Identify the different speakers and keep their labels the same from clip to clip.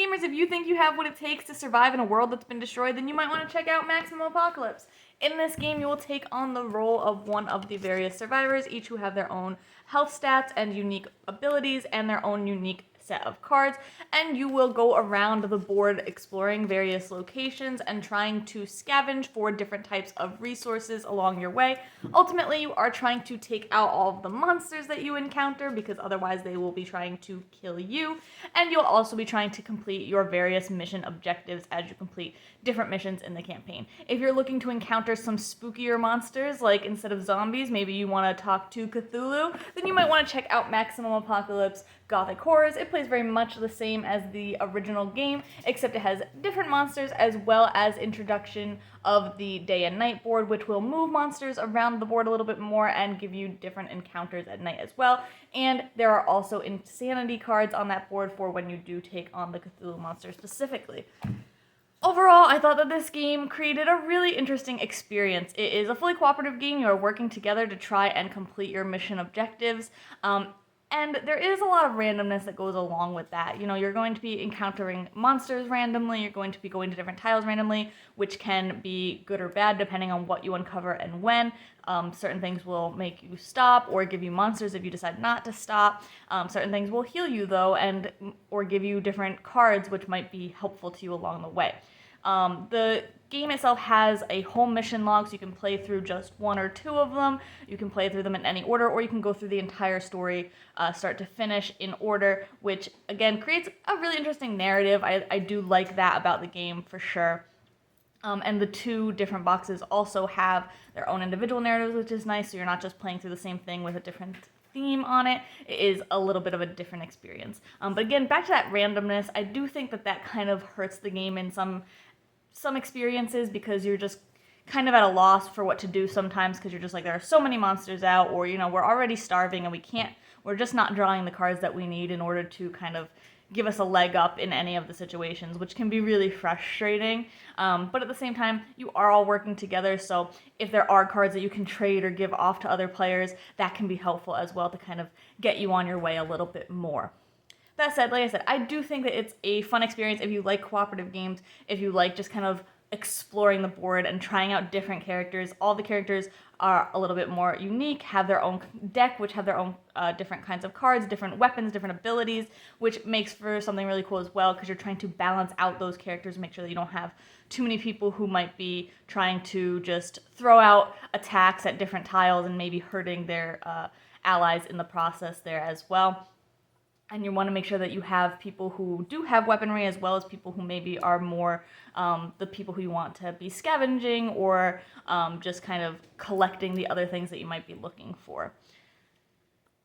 Speaker 1: gamers, if you think you have what it takes to survive in a world that's been destroyed, then you might want to check out Maximum Apocalypse. In this game, you will take on the role of one of the various survivors, each who have their own health stats and unique abilities and their own unique set of cards, and you will go around the board exploring various locations and trying to scavenge for different types of resources along your way. Ultimately, you are trying to take out all of the monsters that you encounter, because otherwise they will be trying to kill you, and you'll also be trying to complete your various mission objectives as you complete different missions in the campaign. If you're looking to encounter some spookier monsters, like instead of zombies, maybe you want to talk to Cthulhu, then you might want to check out Maximum Apocalypse Gothic Horrors. It plays very much the same as the original game, except it has different monsters as well as introduction of the day and night board, which will move monsters around the board a little bit more and give you different encounters at night as well. And there are also insanity cards on that board for when you do take on the Cthulhu monster specifically. Overall, I thought that this game created a really interesting experience. It is a fully cooperative game. You are working together to try and complete your mission objectives. And there is a lot of randomness that goes along with that. You know, you're going to be encountering monsters randomly, you're going to be going to different tiles randomly, which can be good or bad depending on what you uncover and when. Certain things will make you stop or give you monsters if you decide not to stop. Certain things will heal you though, or give you different cards which might be helpful to you along the way. The game itself has a home mission log, so you can play through just one or two of them. You can play through them in any order, or you can go through the entire story start to finish in order, which again creates a really interesting narrative. I do like that about the game for sure. And the two different boxes also have their own individual narratives, which is nice, so you're not just playing through the same thing with a different theme on it. It is a little bit of a different experience. But again, back to that randomness, I do think that kind of hurts the game in some experiences, because you're just kind of at a loss for what to do sometimes, because you're just like, there are so many monsters out, or, you know, we're already starving and we're just not drawing the cards that we need in order to kind of give us a leg up in any of the situations, which can be really frustrating. But at the same time, you are all working together, so if there are cards that you can trade or give off to other players, that can be helpful as well to kind of get you on your way a little bit more. That said, like I said, I do think that it's a fun experience if you like cooperative games, if you like just kind of exploring the board and trying out different characters. All the characters are a little bit more unique, have their own deck, which have their own different kinds of cards, different weapons, different abilities, which makes for something really cool as well, because you're trying to balance out those characters, make sure that you don't have too many people who might be trying to just throw out attacks at different tiles and maybe hurting their allies in the process there as well. And you want to make sure that you have people who do have weaponry, as well as people who maybe are more the people who you want to be scavenging or just kind of collecting the other things that you might be looking for.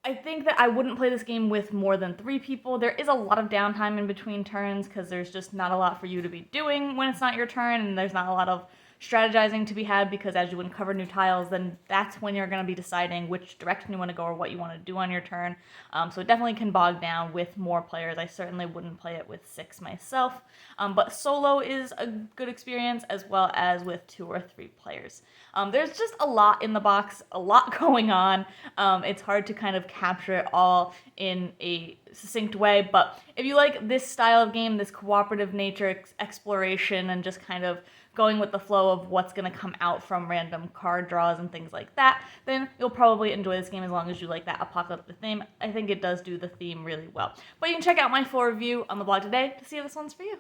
Speaker 1: I think that I wouldn't play this game with more than 3 people. There is a lot of downtime in between turns, because there's just not a lot for you to be doing when it's not your turn, and there's not a lot of strategizing to be had, because as you uncover new tiles, then that's when you're going to be deciding which direction you want to go or what you want to do on your turn. So it definitely can bog down with more players. I certainly wouldn't play it with 6 myself, but solo is a good experience, as well as with 2 or 3 players. There's just a lot in the box, a lot going on. It's hard to kind of capture it all in a succinct way, but if you like this style of game, this cooperative nature, exploration, and just kind of going with the flow of what's going to come out from random card draws and things like that, then you'll probably enjoy this game, as long as you like that apocalyptic theme. I think it does do the theme really well. But you can check out my full review on the blog today to see if this one's for you.